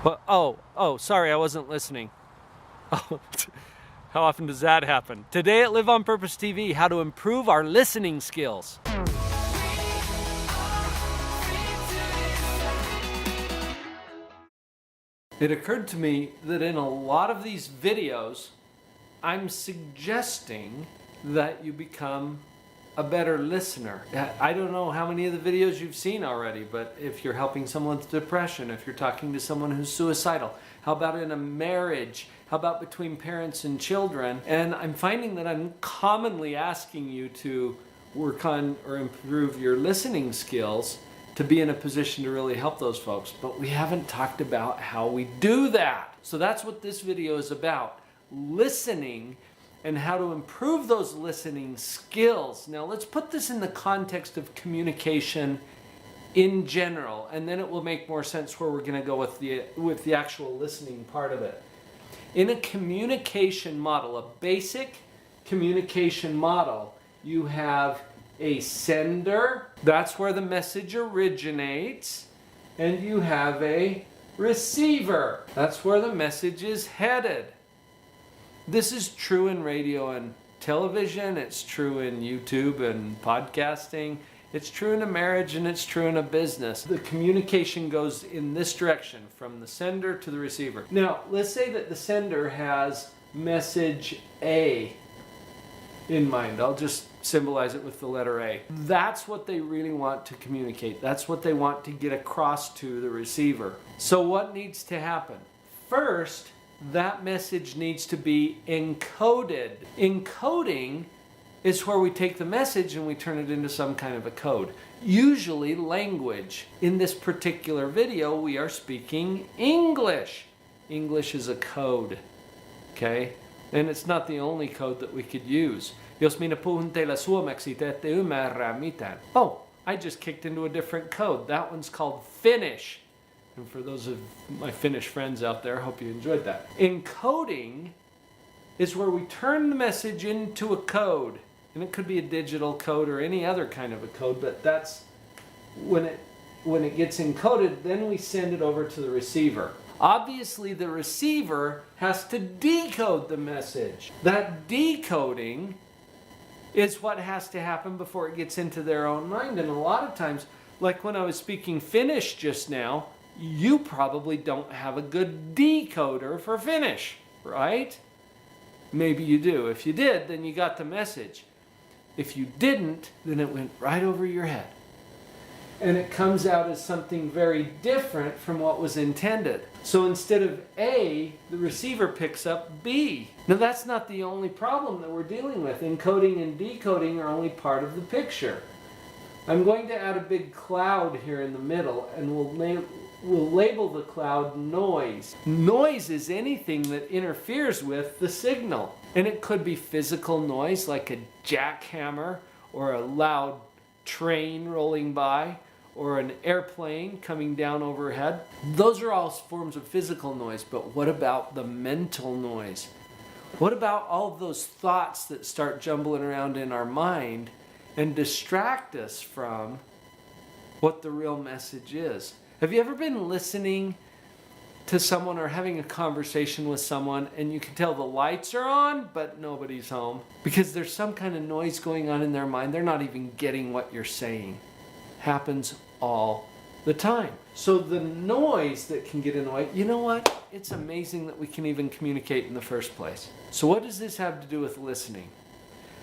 But sorry, I wasn't listening. Oh, how often does that happen? Today at Live on Purpose TV, how to improve our listening skills. It occurred to me that in a lot of these videos, I'm suggesting that you become a better listener. I don't know how many of the videos you've seen already, but if you're helping someone with depression, if you're talking to someone who's suicidal, how about in a marriage? How about between parents and children? And I'm finding that I'm commonly asking you to work on or improve your listening skills to be in a position to really help those folks. But we haven't talked about how we do that. So that's what this video is about. Listening and how to improve those listening skills. Now let's put this in the context of communication in general, and then it will make more sense where we're going to go with the actual listening part of it. In a communication model, a basic communication model, you have a sender, that's where the message originates, and you have a receiver, that's where the message is headed. This is true in radio and television, it's true in YouTube and podcasting, it's true in a marriage, and it's true in a business. The communication goes in this direction, from the sender to the receiver. Now, let's say that the sender has message A in mind. I'll just symbolize it with the letter A. That's what they really want to communicate. That's what they want to get across to the receiver. So what needs to happen? First, that message needs to be encoded. Encoding is where we take the message and we turn it into some kind of a code. Usually language. In this particular video, we are speaking English. English is a code, okay? And it's not the only code that we could use. Jos minä puhun teille suomeksi, te ette ymmärrä mitään. Oh, I just kicked into a different code. That one's called Finnish. And for those of my Finnish friends out there, I hope you enjoyed that. Encoding is where we turn the message into a code. And it could be a digital code or any other kind of a code, but that's when it gets encoded, then we send it over to the receiver. Obviously, the receiver has to decode the message. That decoding is what has to happen before it gets into their own mind. And a lot of times, like when I was speaking Finnish just now, you probably don't have a good decoder for Finnish, right? Maybe you do. If you did, then you got the message. If you didn't, then it went right over your head. And it comes out as something very different from what was intended. So instead of A, the receiver picks up B. Now that's not the only problem that we're dealing with. Encoding and decoding are only part of the picture. I'm going to add a big cloud here in the middle, and we'll label the cloud noise. Noise is anything that interferes with the signal. And it could be physical noise like a jackhammer or a loud train rolling by or an airplane coming down overhead. Those are all forms of physical noise, but what about the mental noise? What about all of those thoughts that start jumbling around in our mind and distract us from what the real message is? Have you ever been listening to someone or having a conversation with someone and you can tell the lights are on but nobody's home because there's some kind of noise going on in their mind? They're not even getting what you're saying. Happens all the time. So the noise that can get in the way, you know what? It's amazing that we can even communicate in the first place. So what does this have to do with listening?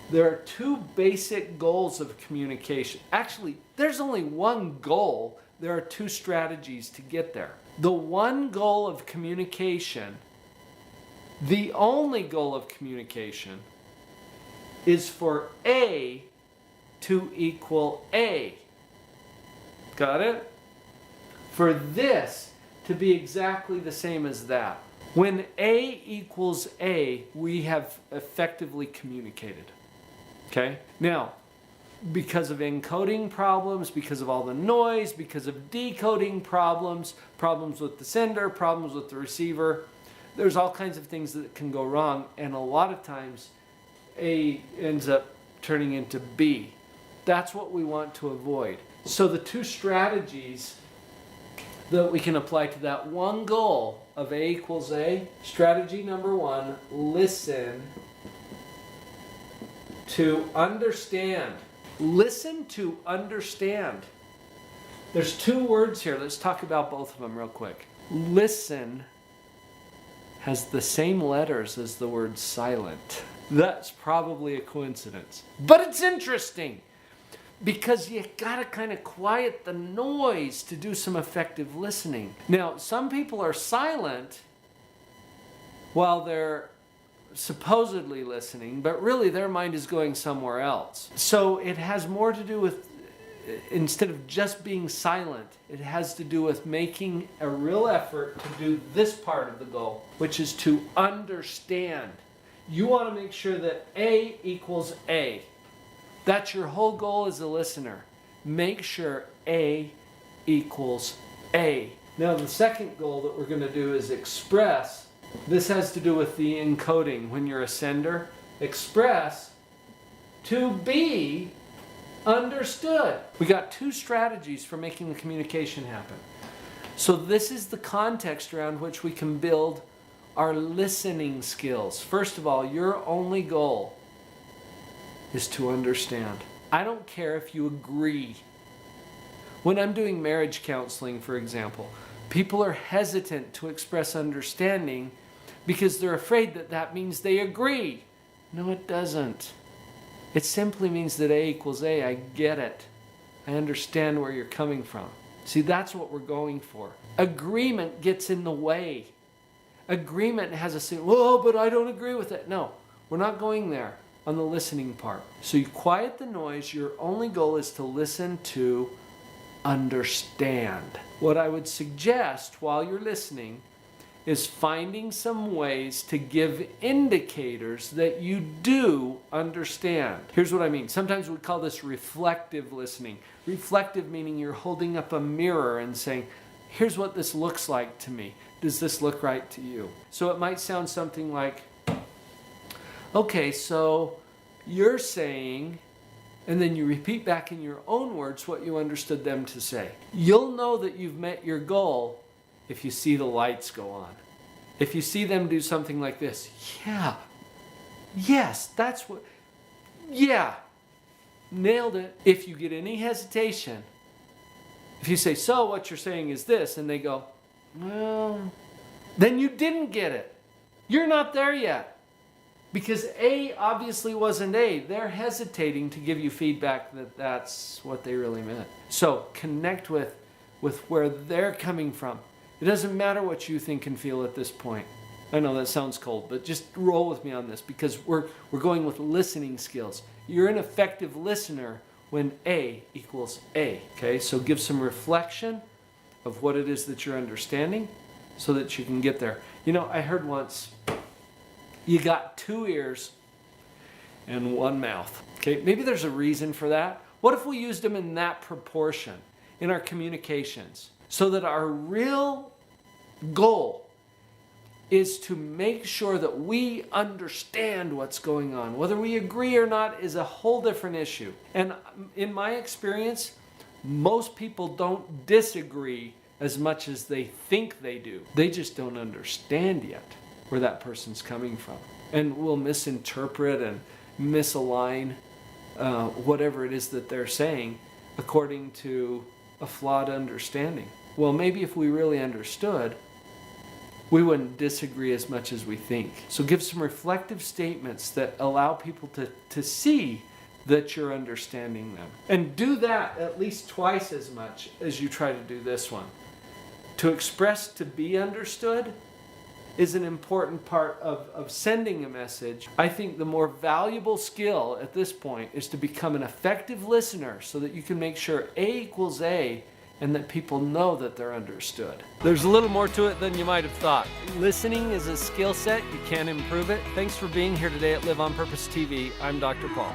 There are two basic goals of communication. Actually, there's only one goal. There are two strategies to get there. The one goal of communication, the only goal of communication, is for A to equal A. Got it? For this to be exactly the same as that. When A equals A, we have effectively communicated. Okay? Now, because of encoding problems, because of all the noise, because of decoding problems, problems with the sender, problems with the receiver, there's all kinds of things that can go wrong, and a lot of times A ends up turning into B. That's what we want to avoid. So the two strategies that we can apply to that one goal of A equals A. Strategy number 1, listen to understand. Listen to understand. There's 2 words here. Let's talk about both of them real quick. Listen has the same letters as the word silent. That's probably a coincidence. But it's interesting because you gotta kind of quiet the noise to do some effective listening. Now, some people are silent while they're supposedly listening, but really their mind is going somewhere else. So it has more to do with, instead of just being silent, it has to do with making a real effort to do this part of the goal, which is to understand. You want to make sure that A equals A. That's your whole goal as a listener. Make sure A equals A. Now the second goal that we're going to do is express. This has to do with the encoding. When you're a sender, express to be understood. We got 2 strategies for making the communication happen. So this is the context around which we can build our listening skills. First of all, your only goal is to understand. I don't care if you agree. When I'm doing marriage counseling, for example, people are hesitant to express understanding because they're afraid that that means they agree. No, it doesn't. It simply means that A equals A. I get it. I understand where you're coming from. See, that's what we're going for. Agreement gets in the way. Agreement has a saying, "Well, but I don't agree with it." No, we're not going there on the listening part. So you quiet the noise. Your only goal is to listen to understand. What I would suggest while you're listening is finding some ways to give indicators that you do understand. Here's what I mean. Sometimes we call this reflective listening. Reflective meaning you're holding up a mirror and saying, here's what this looks like to me. Does this look right to you? So it might sound something like, okay, so you're saying, and then you repeat back in your own words what you understood them to say. You'll know that you've met your goal if you see the lights go on. If you see them do something like this. Yeah. Yes, that's what. Yeah. Nailed it. If you get any hesitation, if you say, so what you're saying is this, and they go, well, then you didn't get it. You're not there yet. Because A obviously wasn't A. They're hesitating to give you feedback that that's what they really meant. So connect with where they're coming from. It doesn't matter what you think and feel at this point. I know that sounds cold, but just roll with me on this because we're going with listening skills. You're an effective listener when A equals A. Okay, so give some reflection of what it is that you're understanding so that you can get there. You know, I heard once, you got 2 ears and 1 mouth. Okay, maybe there's a reason for that. What if we used them in that proportion in our communications so that our real goal is to make sure that we understand what's going on. Whether we agree or not is a whole different issue. And in my experience, most people don't disagree as much as they think they do. They just don't understand yet where that person's coming from. And will misinterpret and misalign whatever it is that they're saying according to a flawed understanding. Well, maybe if we really understood, we wouldn't disagree as much as we think. So give some reflective statements that allow people to see that you're understanding them. And do that at least twice as much as you try to do this one. To express to be understood is an important part of sending a message. I think the more valuable skill at this point is to become an effective listener so that you can make sure A equals A and that people know that they're understood. There's a little more to it than you might have thought. Listening is a skill set. You can improve it. Thanks for being here today at Live on Purpose TV. I'm Dr. Paul.